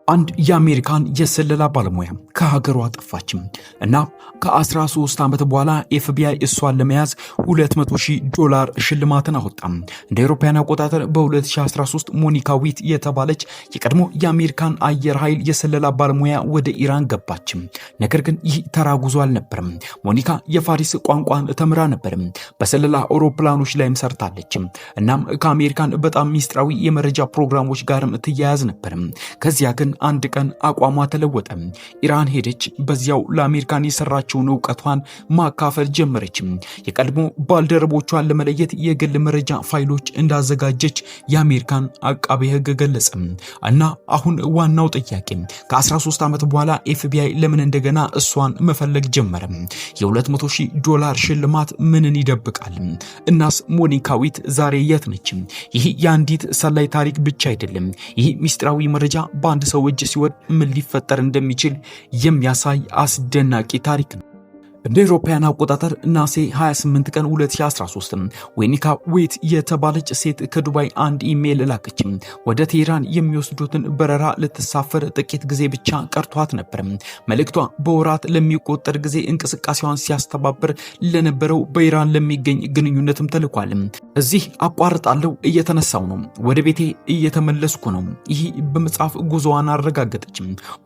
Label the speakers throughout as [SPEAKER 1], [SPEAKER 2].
[SPEAKER 1] አንድ የአሜሪካን የስለላ ባለሙያ ከሀገሯ ጠፋችም እና ከ13 ዓመት በኋላ ኤፍቢአይ እሷን ለመያዝ $200,000 ሽልማትን አወጣም። እንደ አውሮፓውያን አቆጣጠር በ2013 ሞኒካ ዊት የተባለች የቀድሞ የአሜሪካን አየር ኃይል የስለላ ባለሙያ ወደ ኢራን ገባችም። ነገር ግን ይህ ተራ ጉዞ አልነበረም። ሞኒካ የፋሪስ ቋንቋን ተምራ ነበርም። በስለላ አውሮፕላኖች ላይም ሰርታለች። እናም ከአሜሪካን በጣም ሚስጥራዊ የመረጃ ፕሮግራሞች ጋርም ትያያዝ ነበርም። ከዚያ ግን አንድ ቀን አቋሟ ተለወጠ። ኢራን ሄደች። በዚያው ለአሜሪካን የሰራችውን ዕውቀቷን ማካፈል ጀመረች። የቀድሞ ባልደረቦቿን ለመለየት የግል መረጃ ፋይሎች እንዳዘጋጀች የአሜሪካን አቃቤ ሕግ ገለጸ። እና አሁን ዋናው ጥያቄ ከ13 ዓመት በኋላ ኤፍቢአይ ለምን እንደገና እሷን መፈለግ ጀመረ? $200,000 ሽልማት ምንን ይደብቃል? እናስ ሞኒካ ዊት ዛሬ የት ነች? ይህ የአንዲት ሰላይ ታሪክ ብቻ አይደለም። ይህ ሚስጥራዊ መረጃ በአንድ ሰው እጅ ሲወድ ምን ሊፈጠር እንደሚችል የሚያሳይ አስደናቂ ታሪክ ነው። እንደ አውሮፓውያን አቆጣጠር ናሴ 28 ቀን 2013 ሞኒካ ዊት የተባለች ሴት ከዱባይ አንድ ኢሜል ላከች። ወደ ቴህራን የሚወስዱትን በረራ ልትሳፈር ጥቂት ጊዜ ብቻ ቀርቷት ነበር። መልእክቷ በወራት ለሚቆጠር ጊዜ እንቅስቃሴዋን ሲያስተባብር ለነበረው በኢራን ለሚገኝ ግንኙነትም ተልኳል። እዚህ አቋርጣለሁ፣ እየተነሳው ነው፣ ወደ ቤቴ እየተመለስኩ ነው። ይህ በመጽሐፍ ጉዞዋን አረጋገጠች።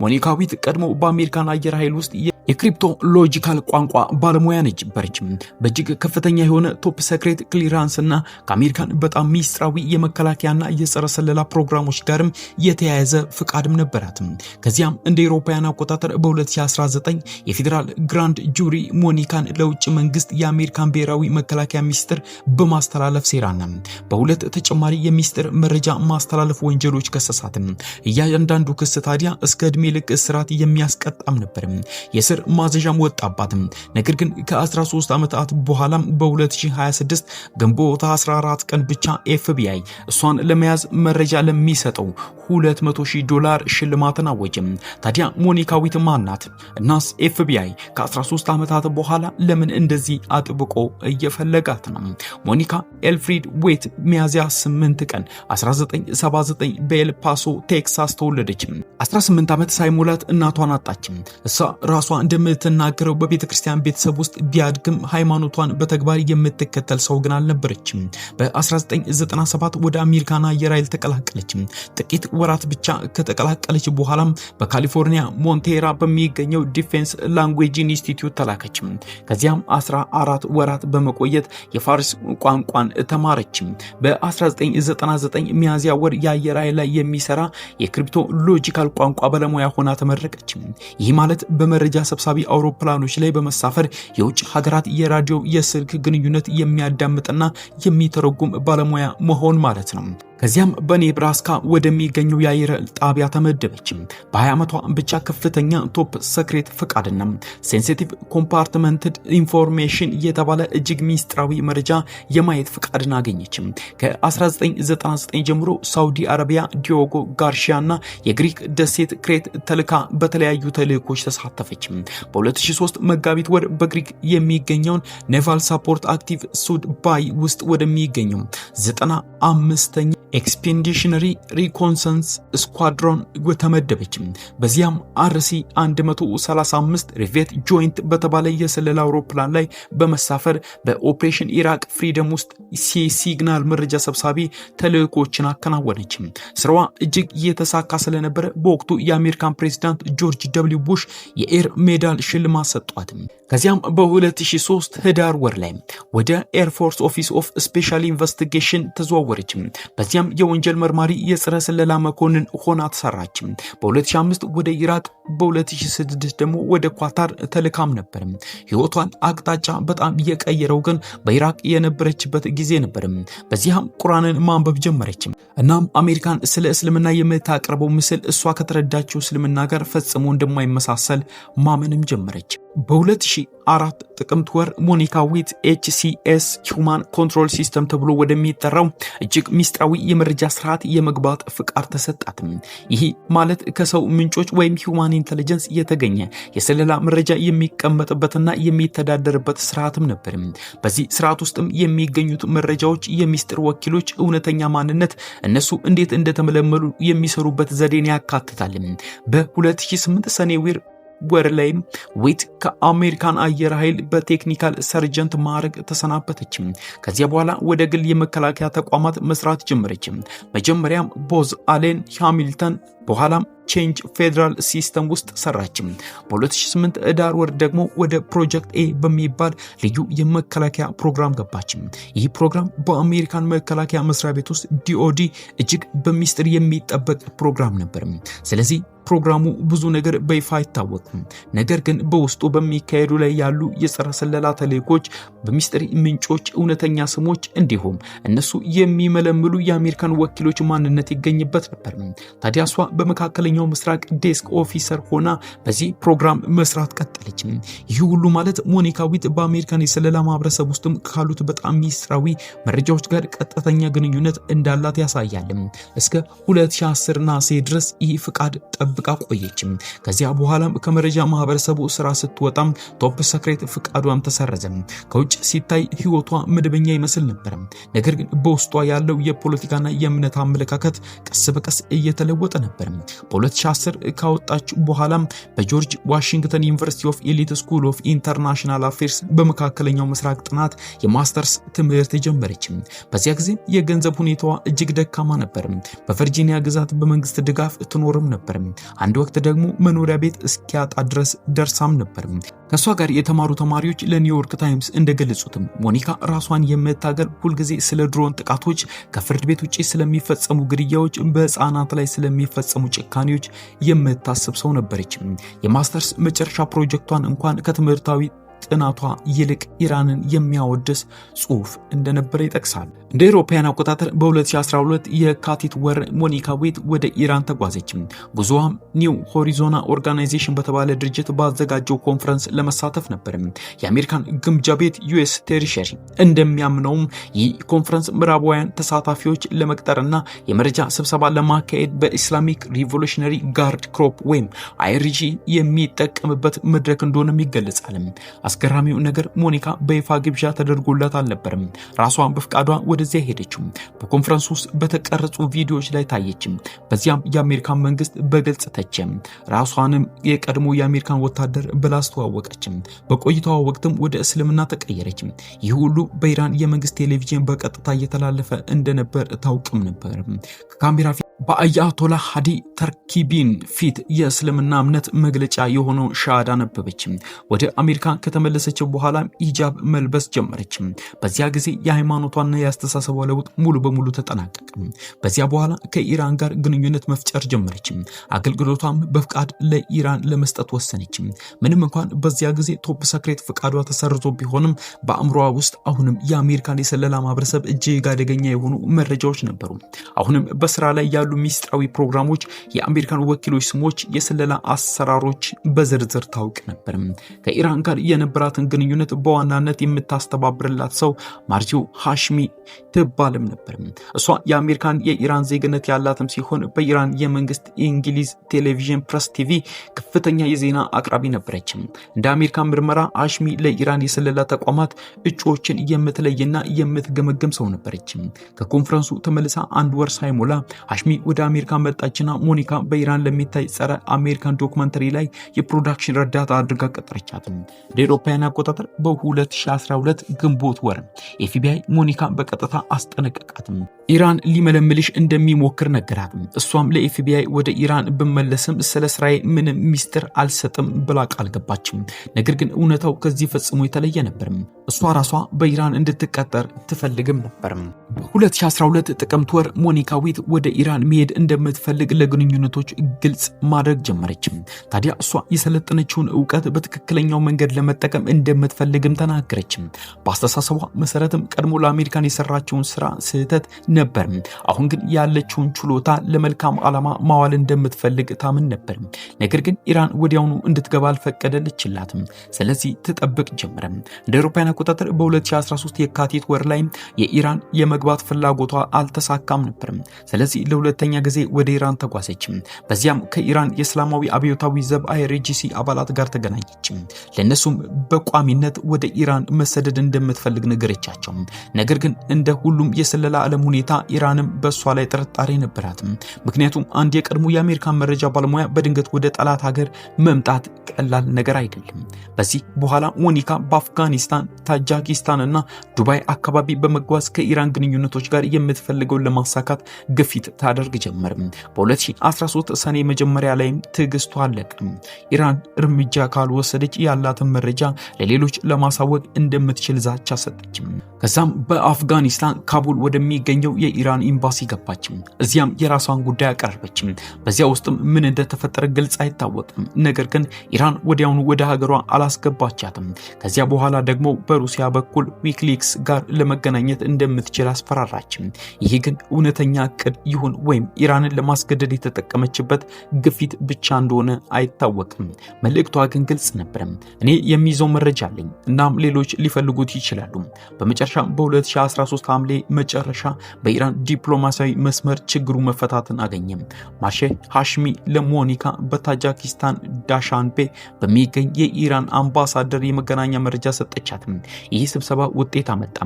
[SPEAKER 1] ሞኒካ ዊት ቀድሞ በአሜሪካን አየር ኃይል ውስጥ የክሪፕቶሎጂካል ቋንቋ ባለሙያ ነበረች። በእጅግ ከፍተኛ የሆነ ቶፕ ሰክሬት ክሊራንስ እና ከአሜሪካን በጣም ሚስጥራዊ የመከላከያና የጸረ ስለላ ፕሮግራሞች ጋርም የተያያዘ ፍቃድም ነበራት። ከዚያም እንደ አውሮፓውያን አቆጣጠር በ2019 የፌዴራል ግራንድ ጁሪ ሞኒካን ለውጭ መንግስት የአሜሪካን ብሔራዊ መከላከያ ሚስጥር በማስተላለፍ ሴራና በሁለት ተጨማሪ የሚስጥር መረጃ ማስተላለፍ ወንጀሎች ከሰሳት። እያንዳንዱ ክስ ታዲያ እስከ ዕድሜ ልክ እስራት የሚያስቀጣም ነበር። የስር ማዘዣም ወጣባት። ነገር ግን ከ13 ዓመታት በኋላ በ2026 ግንቦት 14 ቀን ብቻ ኤፍቢአይ እሷን ለመያዝ መረጃ ለሚሰጠው $200,000 ሽልማትን አወጀ። ታዲያ ሞኒካ ዊት ማናት? እናስ ኤፍቢአይ ከ13 ዓመታት በኋላ ለምን እንደዚህ አጥብቆ እየፈለጋት ነው? ሞኒካ ኤልፍሪድ ዊት ሚያዝያ 8 ቀን 1979 በኤል ፓሶ ቴክሳስ ተወለደች። 18 ዓመት ሳይሞላት እናቷን አጣች። እሷ ራሷ እንደምትናገረው በቤተክርስቲያን ቤተሰብ ውስጥ ቢያድግም ሃይማኖቷን በተግባር የምትከተል ሰው ግን አልነበረችም። በ1997 ወደ አሜሪካን አየር ኃይል ተቀላቀለች። ጥቂት ወራት ብቻ ከተቀላቀለች በኋላም በካሊፎርኒያ ሞንቴራ በሚገኘው ዲፌንስ ላንጉዌጅ ኢንስቲትዩት ተላከች። ከዚያም 14 ወራት በመቆየት የፋርስ ቋንቋን ተማረች። በ1999 ሚያዝያ ወር የአየር ኃይል ላይ የሚሰራ የክሪፕቶሎጂካል ቋንቋ ባለሙያ ሆና ተመረቀች። ይህ ማለት በመረጃ ሰብሳቢ አውሮፕላኖች ላይ በመሳፈር የውጭ ሀገራት የራዲዮ የስልክ ግንኙነት የሚያዳምጥና የሚተረጉም ባለሙያ መሆን ማለት ነው። ከዚያም በኔብራስካ ወደሚገኘው የአየር ጣቢያ ተመደበች። በ20 ዓመቷ ብቻ ከፍተኛ ቶፕ ሰክሬት ፍቃድና ሴንሲቲቭ ኮምፓርትመንትድ ኢንፎርሜሽን የተባለ እጅግ ሚስጥራዊ መረጃ የማየት ፍቃድን አገኘች። ከ1999 ጀምሮ ሳውዲ አረቢያ፣ ዲዮጎ ጋርሺያና የግሪክ ደሴት ክሬት ተልካ በተለያዩ ተልእኮች ተሳተፈች። በ2003 መጋቢት ወር በግሪክ የሚገኘውን ኔቫል ሳፖርት አክቲቭ ሱድ ባይ ውስጥ ወደሚገኘው 95ኛ ኤክስፔዲሽነሪ ሪኮንሰንስ ስኳድሮን ተመደበች። በዚያም አርሲ 135 ሪቬት ጆይንት በተባለ የስለላ አውሮፕላን ላይ በመሳፈር በኦፕሬሽን ኢራቅ ፍሪደም ውስጥ ሲግናል መረጃ ሰብሳቢ ተልእኮችን አከናወነች። ስራዋ እጅግ የተሳካ ስለነበረ በወቅቱ የአሜሪካን ፕሬዝዳንት ጆርጅ ደብሊው ቡሽ የኤር ሜዳል ሽልማት ሰጧት። ከዚያም በ2003 ህዳር ወር ላይ ወደ ኤርፎርስ ኦፊስ ኦፍ ስፔሻል ኢንቨስቲጌሽን ተዘዋወረች። በዚያም የወንጀል መርማሪ የጸረ ስለላ መኮንን ሆና ተሰራች። በ2005 ወደ ኢራቅ፣ በ2006 ደግሞ ወደ ኳታር ተልካም ነበር። ህይወቷን አቅጣጫ በጣም የቀየረው ግን በኢራቅ የነበረችበት ጊዜ ነበር። በዚያም ቁርአንን ማንበብ ጀመረች። እናም አሜሪካን ስለ እስልምና የምታቀርበው ምስል እሷ ከተረዳችው እስልምና ጋር ፈጽሞ እንደማይመሳሰል ማመንም ጀመረች። በ2004 ጥቅምት ወር ሞኒካ ዊት HCS Human Control System ተብሎ ወደሚጠራው እጅግ ሚስጥራዊ የመረጃ ስርዓት የመግባት ፍቃድ ተሰጣት። ይህ ማለት ከሰው ምንጮች ወይም Human Intelligence የተገኘ የስለላ መረጃ የሚቀመጥበትና የሚተዳደርበት ስርዓትም ነበር። በዚህ ስርዓት ውስጥም የሚገኙት መረጃዎች የሚስጥር ወኪሎች እውነተኛ ማንነት፣ እነሱ እንዴት እንደተመለመሉ የሚሰሩበት ዘዴን ያካትታል። በ2008 ሰኔ ወር ላይም ዊት ከአሜሪካን አየር ኃይል በቴክኒካል ሰርጀንት ማዕረግ ተሰናበተች። ከዚያ በኋላ ወደ ግል የመከላከያ ተቋማት መስራት ጀመረች። መጀመሪያም ቦዝ አሌን ሃሚልተን በኋላም ቼንጅ ፌደራል ሲስተም ውስጥ ሰራች። በ2008 ዳር ወር ደግሞ ወደ ፕሮጀክት ኤ በሚባል ልዩ የመከላከያ ፕሮግራም ገባች። ይህ ፕሮግራም በአሜሪካን መከላከያ መስሪያ ቤት ውስጥ DOD እጅግ በሚስጥር የሚጠበቅ ፕሮግራም ነበር። ስለዚህ ፕሮግራሙ ብዙ ነገር በይፋ አይታወቅም። ነገር ግን በውስጡ በሚካሄዱ ላይ ያሉ የጸረ ስለላ ተልእኮች፣ በሚስጥር ምንጮች እውነተኛ ስሞች እንዲሁም እነሱ የሚመለምሉ የአሜሪካን ወኪሎች ማንነት ይገኝበት ነበር። ታዲያ እሷ በመካከለኛው ምስራቅ ዴስክ ኦፊሰር ሆና በዚህ ፕሮግራም መስራት ቀጠለች። ይህ ሁሉ ማለት ሞኒካ ዊት በአሜሪካን የስለላ ማህበረሰብ ውስጥም ካሉት በጣም ሚስጥራዊ መረጃዎች ጋር ቀጥተኛ ግንኙነት እንዳላት ያሳያል። እስከ 2010 ነሐሴ ድረስ ይህ ፍቃድ ጠብቃ ቆየች። ከዚያ በኋላም ከመረጃ ማህበረሰቡ ስራ ስትወጣም ቶፕ ሰክሬት ፍቃዷም ተሰረዘ። ከውጭ ሲታይ ህይወቷ መደበኛ ይመስል ነበር። ነገር ግን በውስጧ ያለው የፖለቲካና የእምነት አመለካከት ቀስ በቀስ እየተለወጠ ነበር። በ2010 ካወጣች በኋላም በጆርጅ ዋሽንግተን ዩኒቨርሲቲ ኦፍ ኤሊት ስኩል ኦፍ ኢንተርናሽናል አፌርስ በመካከለኛው ምስራቅ ጥናት የማስተርስ ትምህርት ጀመረች። በዚያ ጊዜ የገንዘብ ሁኔታዋ እጅግ ደካማ ነበር። በቨርጂኒያ ግዛት በመንግስት ድጋፍ ትኖርም ነበር። አንድ ወቅት ደግሞ መኖሪያ ቤት እስኪያጣ ድረስ ደርሳም ነበር። ከሷ ጋር የተማሩ ተማሪዎች ለኒውዮርክ ታይምስ እንደገለጹትም ሞኒካ ራሷን የምታገል፣ ሁልጊዜ ስለ ድሮን ጥቃቶች፣ ከፍርድ ቤት ውጪ ስለሚፈጸሙ ግድያዎች፣ በህፃናት ላይ ስለሚፈጸሙ ጭካኔዎች የምታስብ ሰው ነበረች። የማስተርስ መጨረሻ ፕሮጀክቷን እንኳን ከትምህርታዊ ጥናቷ ይልቅ ኢራንን የሚያወድስ ጽሑፍ እንደነበረ ይጠቅሳል። እንደ አውሮፓውያን አቆጣጠር በ2012 የካቲት ወር ሞኒካ ዊት ወደ ኢራን ተጓዘች። ጉዞዋም ኒው ሆሪዞና ኦርጋናይዜሽን በተባለ ድርጅት ባዘጋጀው ኮንፈረንስ ለመሳተፍ ነበር። የአሜሪካን ግምጃ ቤት US ቴሪሸሪ እንደሚያምነውም ይህ ኮንፈረንስ ምዕራባውያን ተሳታፊዎች ለመቅጠርና የመረጃ ስብሰባ ለማካሄድ በኢስላሚክ ሪቮሉሽነሪ ጋርድ ክሮፕ ወይም IRG የሚጠቀምበት መድረክ እንደሆነም ይገለጻል። አስገራሚው ነገር ሞኒካ በይፋ ግብዣ ተደርጎላት አልነበረም። ራሷን በፍቃዷ ወደዚያ ሄደችው። በኮንፈረንስ ውስጥ በተቀረጹ ቪዲዮዎች ላይ ታየች። በዚያም የአሜሪካን መንግስት በግልጽ ተቸ። ራሷንም የቀድሞ የአሜሪካን ወታደር ብላ አስተዋወቀች። በቆይታዋ ወቅትም ወደ እስልምና ተቀየረች። ይህ ሁሉ በኢራን የመንግስት ቴሌቪዥን በቀጥታ እየተላለፈ እንደነበር ታውቅም ነበር። ከካሜራ ፊት በአያቶላ ሃዲ ተርኪቢን ፊት የእስልምና እምነት መግለጫ የሆነው ሻሃዳ ነበበች። ወደ አሜሪካ ከተመለሰች በኋላ ሂጃብ መልበስ ጀመረች። በዚያ ጊዜ የሃይማኖቷና የአስተሳሰቧ ለውጥ ሙሉ በሙሉ ተጠናቀቀ። በዚያ በኋላ ከኢራን ጋር ግንኙነት መፍጠር ጀመረች። አገልግሎቷም በፍቃድ ለኢራን ለመስጠት ወሰነች። ምንም እንኳን በዚያ ጊዜ ቶፕ ሰክሬት ፍቃዷ ተሰርዞ ቢሆንም በአእምሮዋ ውስጥ አሁንም የአሜሪካን የስለላ ማህበረሰብ እጅግ አደገኛ የሆኑ መረጃዎች ነበሩ። አሁንም በስራ ላይ ያሉ ሚስጥራዊ ፕሮግራሞች፣ የአሜሪካን ወኪሎች ስሞች፣ የስለላ አሰራሮች በዝርዝር ታውቅ ነበር። ከኢራን ጋር የነበራትን ግንኙነት በዋናነት የምታስተባብርላት ሰው ማርጂው ሃሽሚ ትባልም ነበር። እሷ የአሜሪካን የኢራን ዜግነት ያላትም ሲሆን በኢራን የመንግስት የእንግሊዝ ቴሌቪዥን ፕሬስ ቲቪ ከፍተኛ የዜና አቅራቢ ነበረች። እንደ አሜሪካን ምርመራ ሃሽሚ ለኢራን የስለላ ተቋማት እጩዎችን የምትለይና የምትገመገም ሰው ነበረች። ከኮንፈረንሱ ተመልሳ አንድ ወር ሳይሞላ ሃሽሚ ወደ አሜሪካ መጣችና ሞኒካ በኢራን ለሚታይ ጸረ አሜሪካን ዶክመንተሪ ላይ የፕሮዳክሽን ረዳት አድርጋ ቀጠረቻት። እንደ አውሮፓውያን አቆጣጠር በ2012 ግንቦት ወር FBI ሞኒካ በቀጥታ አስጠነቀቃት። ኢራን ሊመለምልሽ እንደሚሞክር ነገራት። እሷም ለFBI ወደ ኢራን ብመለስም ስለ ስራዬ ምንም ሚስጥር አልሰጥም ብላ ቃል ገባች። ነገር ግን እውነታው ከዚህ ፈጽሞ የተለየ ነበር። እሷ ራሷ በኢራን እንድትቀጠር ትፈልግም ነበር። በ2012 ጥቅምት ወር ሞኒካ ዊት ወደ ኢራን መሄድ እንደምትፈልግ ለግንኙነቶች ግልጽ ማድረግ ጀመረች። ታዲያ እሷ የሰለጠነችውን ዕውቀት በትክክለኛው መንገድ ለመጠቀም እንደምትፈልግም ተናገረች። በአስተሳሰቧ መሰረትም ቀድሞ ለአሜሪካን የሰራ የሰራችውን ስራ ስህተት ነበር። አሁን ግን ያለችውን ችሎታ ለመልካም ዓላማ ማዋል እንደምትፈልግ ታምን ነበር። ነገር ግን ኢራን ወዲያውኑ እንድትገባ አልፈቀደችላትም። ስለዚህ ትጠብቅ ጀመረ። እንደ አውሮፓውያን አቆጣጠር በ2013 የካቲት ወር ላይ የኢራን የመግባት ፍላጎቷ አልተሳካም ነበር። ስለዚህ ለሁለተኛ ጊዜ ወደ ኢራን ተጓዘች። በዚያም ከኢራን የእስላማዊ አብዮታዊ ዘብ አይአርጂሲ አባላት ጋር ተገናኘች። ለነሱም በቋሚነት ወደ ኢራን መሰደድ እንደምትፈልግ ነገረቻቸው። ነገር ግን እንደ ሁሉም የስለላ ዓለም ሁኔታ ኢራንም በሷ ላይ ጥርጣሬ ነበራት። ምክንያቱም አንድ የቀድሞ የአሜሪካን መረጃ ባለሙያ በድንገት ወደ ጠላት ሀገር መምጣት ቀላል ነገር አይደለም። በዚህ በኋላ ሞኒካ በአፍጋኒስታን፣ ታጂኪስታን እና ዱባይ አካባቢ በመጓዝ ከኢራን ግንኙነቶች ጋር የምትፈልገውን ለማሳካት ግፊት ታደርግ ጀመር። በ2013 ሰኔ መጀመሪያ ላይ ትዕግስቷ አለቀ። ኢራን እርምጃ ካልወሰደች ያላትን መረጃ ለሌሎች ለማሳወቅ እንደምትችል ዛቻ ሰጠች። ከዛም በአፍጋኒስታን ካቡል ወደሚገኘው የኢራን ኤምባሲ ገባች። እዚያም የራሷን ጉዳይ አቀረበች። በዚያ ውስጥም ምን እንደተፈጠረ ግልጽ አይታወቅም። ነገር ግን ኢራን ወዲያውኑ ወደ ሀገሯ አላስገባቻትም። ከዚያ በኋላ ደግሞ በሩሲያ በኩል ዊኪሊክስ ጋር ለመገናኘት እንደምትችል አስፈራራች። ይህ ግን እውነተኛ እቅድ ይሁን ወይም ኢራንን ለማስገደድ የተጠቀመችበት ግፊት ብቻ እንደሆነ አይታወቅም። መልእክቷ ግን ግልጽ ነበር። እኔ የሚይዘው መረጃ አለኝ፣ እናም ሌሎች ሊፈልጉት ይችላሉ። በመጨረሻ በ2013 ሐምሌ መጨረሻ በኢራን ዲፕሎማሲያዊ መስመር ችግሩ መፈታትን አገኘ። ማሼ ሃሽሚ ለሞኒካ በታጂኪስታን ዳሻንቤ በሚገኝ የኢራን አምባሳደር የመገናኛ መረጃ ሰጠቻት። ይህ ስብሰባ ውጤት አመጣ።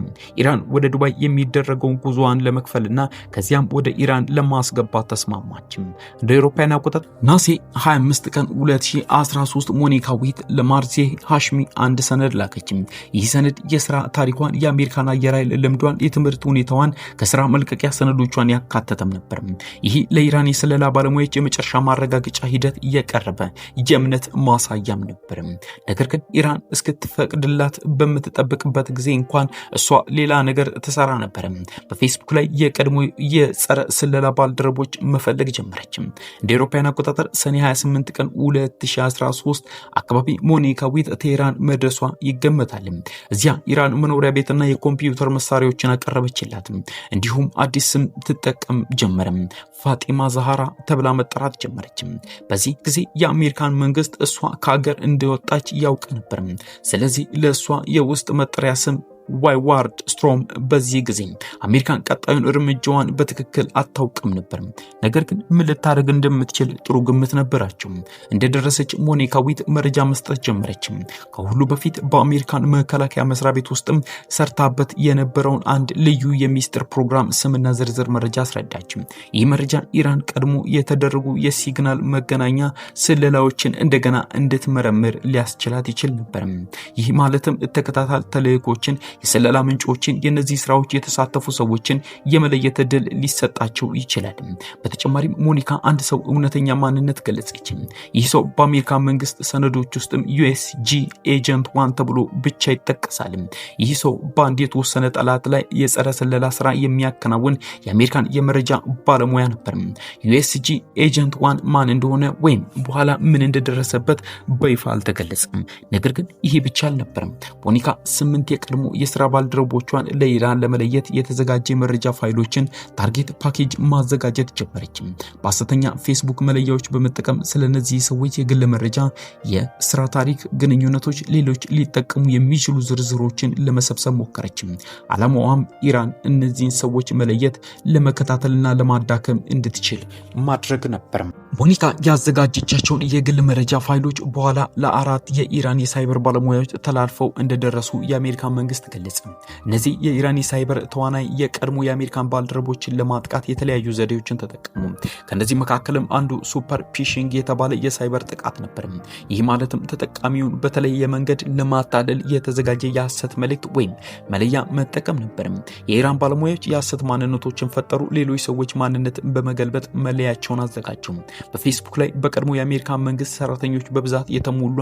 [SPEAKER 1] ኢራን ወደ ዱባይ የሚደረገውን ጉዞዋን ለመክፈልና ከዚያም ወደ ኢራን ለማስገባት ተስማማች። እንደ አውሮፓውያን አቆጣጠር ናሴ 25 ቀን 2013 ሞኒካ ዊት ለማርዜ ሃሽሚ አንድ ሰነድ ላከች። ይህ ሰነድ የሥራ ታሪኳን፣ የአሜሪካን አየር ኃይል ልምዷን፣ የትምህርት ሁኔታዋን፣ ከሥራ መልቀቂያ ሰነዶቿን ያካተተም ነበር። ይህ ለኢራን የስለላ ባለሙያዎች የመጨረሻ ማረጋገጫ ሂደት እየቀረበ የእምነት ማሳያም ነበር። ነገር ግን ኢራን እስክትፈቅድላት በምትጠብቅበት ጊዜ እንኳን እሷ ሌላ ነገር ትሰራ ነበር። በፌስቡክ ላይ የቀድሞ የጸረ ስለላ ባልደረቦች መፈለግ ጀመረች። እንደ አውሮፓውያን አቆጣጠር ሰኔ 28 ቀን 2013 አካባቢ ሞኒካ ዊት ቴህራን መድረሷ ይገመታል። እዚያ ኢራን መኖሪያ ቤትና የኮምፒውተር መሳሪያዎችን አቀረበችላት። እንዲሁም አዲስ ስም ትጠቀም ጀመረ። ፋጢማ ዛሃራ ተብላ መጠራት ጀመረች። በዚህ ጊዜ የአሜሪካን መንግስት እሷ ከሀገር እንደወጣች ያውቅ ነበር። ስለዚህ ለእሷ የውስጥ መጠሪያ ስም ዋይዋርድ ስትሮም። በዚህ ጊዜ አሜሪካን ቀጣዩን እርምጃዋን በትክክል አታውቅም ነበር። ነገር ግን ምን ልታደርግ እንደምትችል ጥሩ ግምት ነበራቸው። እንደደረሰች ሞኒካ ዊት መረጃ መስጠት ጀመረች። ከሁሉ በፊት በአሜሪካን መከላከያ መስሪያ ቤት ውስጥም ሰርታበት የነበረውን አንድ ልዩ የሚስጥር ፕሮግራም ስምና ዝርዝር መረጃ አስረዳች። ይህ መረጃ ኢራን ቀድሞ የተደረጉ የሲግናል መገናኛ ስለላዎችን እንደገና እንድትመረምር ሊያስችላት ይችል ነበር። ይህ ማለትም ተከታታይ ተልእኮችን፣ የስለላ ምንጮችን፣ የነዚህ ስራዎች የተሳተፉ ሰዎችን የመለየት ዕድል ሊሰጣቸው ይችላል። በተጨማሪም ሞኒካ አንድ ሰው እውነተኛ ማንነት ገለጸች። ይህ ሰው በአሜሪካ መንግስት ሰነዶች ውስጥም USG ኤጀንት 1 ተብሎ ብቻ ይጠቀሳል። ይህ ሰው በአንድ የተወሰነ ጠላት ላይ የጸረ ስለላ ስራ የሚያከናውን የአሜሪካን የመረጃ ባለሙያ ነበር። USG ኤጀንት 1 ማን እንደሆነ ወይም በኋላ ምን እንደደረሰበት በይፋ አልተገለጸም። ነገር ግን ይሄ ብቻ አልነበረም። ሞኒካ 8 የቀድሞ የሥራ ባልደረቦቿን ለኢራን ለመለየት የተዘጋጀ መረጃ ፋይሎችን ታርጌት ፓኬጅ ማዘጋጀት ጀመረች። በሐሰተኛ ፌስቡክ መለያዎች በመጠቀም ስለነዚህ ሰዎች የግል መረጃ፣ የሥራ ታሪክ፣ ግንኙነቶች፣ ሌሎች ሊጠቀሙ የሚችሉ ዝርዝሮችን ለመሰብሰብ ሞከረች። ዓላማዋም ኢራን እነዚህን ሰዎች መለየት፣ ለመከታተልና ለማዳከም እንድትችል ማድረግ ነበር። ሞኒካ ያዘጋጀቻቸውን የግል መረጃ ፋይሎች በኋላ ለአራት የኢራን የሳይበር ባለሙያዎች ተላልፈው እንደደረሱ የአሜሪካ መንግስት ገለጸ። እነዚህ የኢራን የሳይበር ተዋናይ የቀድሞ የአሜሪካን ባልደረቦችን ለማጥቃት የተለያዩ ዘዴዎችን ተጠቀሙ። ከነዚህ መካከልም አንዱ ሱፐር ፊሺንግ የተባለ የሳይበር ጥቃት ነበር። ይህ ማለትም ተጠቃሚውን በተለየ መንገድ ለማታለል የተዘጋጀ የሐሰት መልእክት ወይም መለያ መጠቀም ነበር። የኢራን ባለሙያዎች የሐሰት ማንነቶችን ፈጠሩ። ሌሎች ሰዎች ማንነት በመገልበጥ መለያቸውን አዘጋጁ። በፌስቡክ ላይ በቀድሞ የአሜሪካን መንግስት ሰራተኞች በብዛት የተሞሉ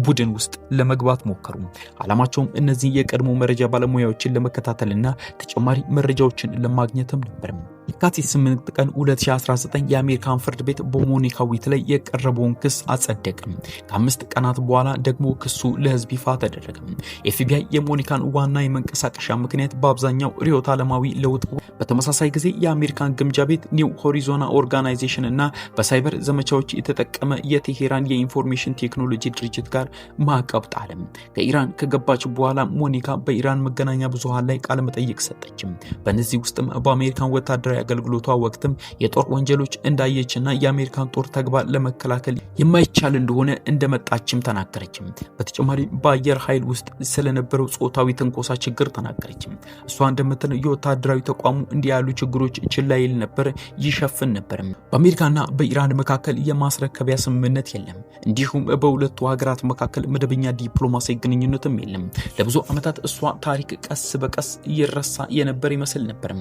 [SPEAKER 1] ቡድን ውስጥ ለመግባት ሞከሩ። ዓላማቸውም እነዚህ የቀድሞ መረጃ ባለሙያዎችን ለመከታተልና ተጨማሪ መረጃዎችን ለማግኘትም ነበር። የካቲት 8 ቀን 2019 የአሜሪካን ፍርድ ቤት በሞኒካ ዊት ላይ የቀረበውን ክስ አጸደቀም። ከ5 ቀናት በኋላ ደግሞ ክሱ ለህዝብ ይፋ ተደረገ። ኤፍቢአይ የሞኒካን ዋና የመንቀሳቀሻ ምክንያት በአብዛኛው ርዕዮተ ዓለማዊ ለውጥ፣ በተመሳሳይ ጊዜ የአሜሪካን ግምጃ ቤት ኒው ሆሪዞን ኦርጋናይዜሽን እና በሳይበር ዘመቻዎች የተጠቀመ የቴሄራን የኢንፎርሜሽን ቴክኖሎጂ ድርጅት ጋር ማዕቀብ ጣለ። ከኢራን ከገባች በኋላ ሞኒካ በኢራን መገናኛ ብዙሃን ላይ ቃለ መጠይቅ ሰጠች። በእነዚህ ውስጥም በአሜሪካን ወታደራዊ አገልግሎቷ ወቅትም የጦር ወንጀሎች እንዳየችና የአሜሪካን ጦር ተግባር ለመከላከል የማይቻል እንደሆነ እንደመጣችም ተናገረች። በተጨማሪ በአየር ኃይል ውስጥ ስለነበረው ጾታዊ ትንኮሳ ችግር ተናገረች። እሷ እንደምትለው የወታደራዊ ተቋሙ እንዲህ ያሉ ችግሮች ችላ ይል ነበር፣ ይሸፍን ነበር። በአሜሪካና በኢራን መካከል የማስረከቢያ ስምምነት የለም። እንዲሁም በሁለቱ ሀገራት መካከል መደበኛ ዲፕሎማሲያዊ ግንኙነትም የለም። ለብዙ ዓመታት እሷ ታሪክ ቀስ በቀስ ይረሳ የነበር ይመስል ነበር።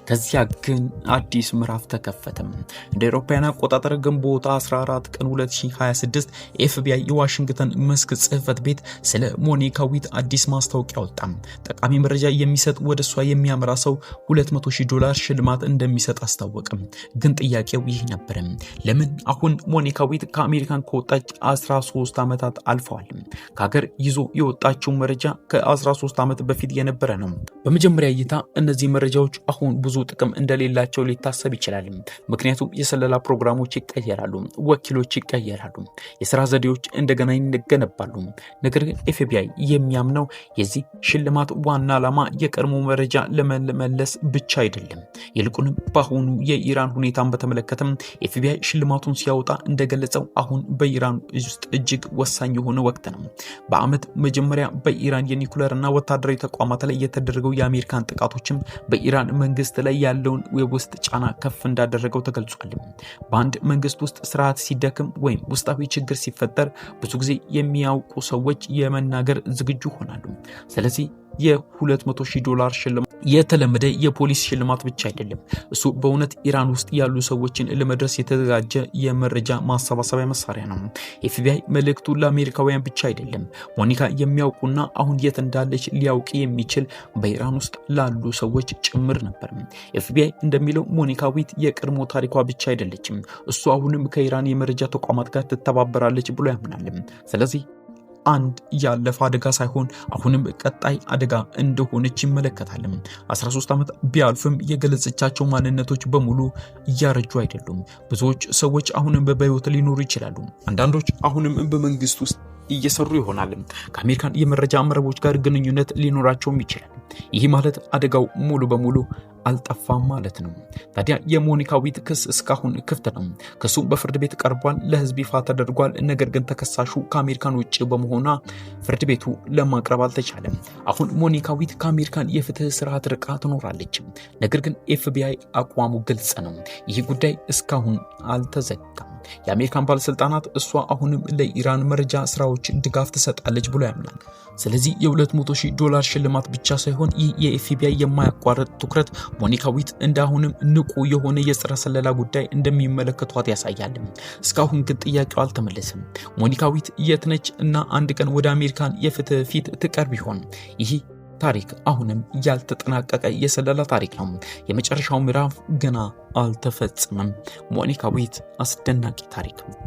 [SPEAKER 1] ከዚያ ግን አዲስ ምዕራፍ ተከፈተም። እንደ አውሮፓውያን አቆጣጠር ግንቦት 14 ቀን 2026 ኤፍቢአይ የዋሽንግተን መስክ ጽህፈት ቤት ስለ ሞኒካ ዊት አዲስ ማስታወቂያ ወጣ። ጠቃሚ መረጃ የሚሰጥ ወደ እሷ የሚያመራ ሰው $200,000 ሽልማት እንደሚሰጥ አስታወቀ። ግን ጥያቄው ይህ ነበር፣ ለምን አሁን ሞኒካ ዊት ከአሜሪካን ከወጣች 13 ዓመታት አልፈዋል? ከሀገር ይዞ የወጣችው መረጃ ከ13 ዓመት በፊት የነበረ ነው። በመጀመሪያ እይታ እነዚህ መረጃዎች አሁን ብዙ ጥቅም እንደሌላቸው ሊታሰብ ይችላል። ምክንያቱም የሰለላ ፕሮግራሞች ይቀየራሉ፣ ወኪሎች ይቀየራሉ፣ የሥራ ዘዴዎች እንደገና ይገነባሉ። ነገር ግን ኤፍቢአይ የሚያምነው የዚህ ሽልማት ዋና ዓላማ የቀድሞ መረጃ ለመመለስ ብቻ አይደለም። ይልቁንም በአሁኑ የኢራን ሁኔታን በተመለከተም ኤፍቢአይ ሽልማቱን ሲያወጣ እንደገለጸው አሁን በኢራን ውስጥ እጅግ ወሳኝ የሆነ ወቅት ነው። በዓመት መጀመሪያ በኢራን የኒኩለር እና ወታደራዊ ተቋማት ላይ የተደረገው የአሜሪካን ጥቃቶችም በኢራን መንግስት ላይ ያለውን የውስጥ ጫና ከፍ እንዳደረገው ተገልጿል። በአንድ መንግስት ውስጥ ስርዓት ሲደክም ወይም ውስጣዊ ችግር ሲፈጠር ብዙ ጊዜ የሚያውቁ ሰዎች የመናገር ዝግጁ ሆናሉ። ስለዚህ $200,000 ሽልማት የተለመደ የፖሊስ ሽልማት ብቻ አይደለም። እሱ በእውነት ኢራን ውስጥ ያሉ ሰዎችን ለመድረስ የተዘጋጀ የመረጃ ማሰባሰቢያ መሳሪያ ነው። ኤፍቢአይ መልእክቱ ለአሜሪካውያን ብቻ አይደለም፣ ሞኒካ የሚያውቁና አሁን የት እንዳለች ሊያውቅ የሚችል በኢራን ውስጥ ላሉ ሰዎች ጭምር ነበር። ኤፍቢአይ እንደሚለው ሞኒካ ዊት የቀድሞ ታሪኳ ብቻ አይደለችም፣ እሱ አሁንም ከኢራን የመረጃ ተቋማት ጋር ትተባበራለች ብሎ ያምናል። ስለዚህ አንድ ያለፈ አደጋ ሳይሆን አሁንም ቀጣይ አደጋ እንደሆነች ይመለከታል። 13 ዓመት ቢያልፍም የገለጸቻቸው ማንነቶች በሙሉ እያረጁ አይደሉም። ብዙዎች ሰዎች አሁንም በህይወት ሊኖሩ ይችላሉ። አንዳንዶች አሁንም በመንግስት ውስጥ እየሰሩ ይሆናል። ከአሜሪካን የመረጃ መረቦች ጋር ግንኙነት ሊኖራቸውም ይችላል። ይህ ማለት አደጋው ሙሉ በሙሉ አልጠፋም ማለት ነው። ታዲያ የሞኒካ ዊት ክስ እስካሁን ክፍት ነው። ክሱ በፍርድ ቤት ቀርቧል፣ ለህዝብ ይፋ ተደርጓል። ነገር ግን ተከሳሹ ከአሜሪካን ውጭ በመሆኗ ፍርድ ቤቱ ለማቅረብ አልተቻለም። አሁን ሞኒካ ዊት ከአሜሪካን የፍትህ ስርዓት ርቃ ትኖራለች። ነገር ግን ኤፍቢአይ አቋሙ ግልጽ ነው። ይህ ጉዳይ እስካሁን አልተዘጋም። የአሜሪካን ባለስልጣናት እሷ አሁንም ለኢራን መረጃ ስራዎች ድጋፍ ትሰጣለች ብሎ ያምናል። ስለዚህ $200,000 ሽልማት ብቻ ሳይሆን ይህ የኤፍቢአይ የማያቋርጥ ትኩረት ሞኒካ ዊት እንዳሁንም ንቁ የሆነ የጸረ ስለላ ጉዳይ እንደሚመለከቷት ያሳያል። እስካሁን ግን ጥያቄው አልተመለሰም። ሞኒካ ዊት የት ነች እና አንድ ቀን ወደ አሜሪካን የፍትህ ፊት ትቀርብ ይሆን? ይህ ታሪክ አሁንም ያልተጠናቀቀ የሰለላ ታሪክ ነው። የመጨረሻው ምዕራፍ ገና አልተፈጸመም። ሞኒካ ዊት አስደናቂ ታሪክ ነው።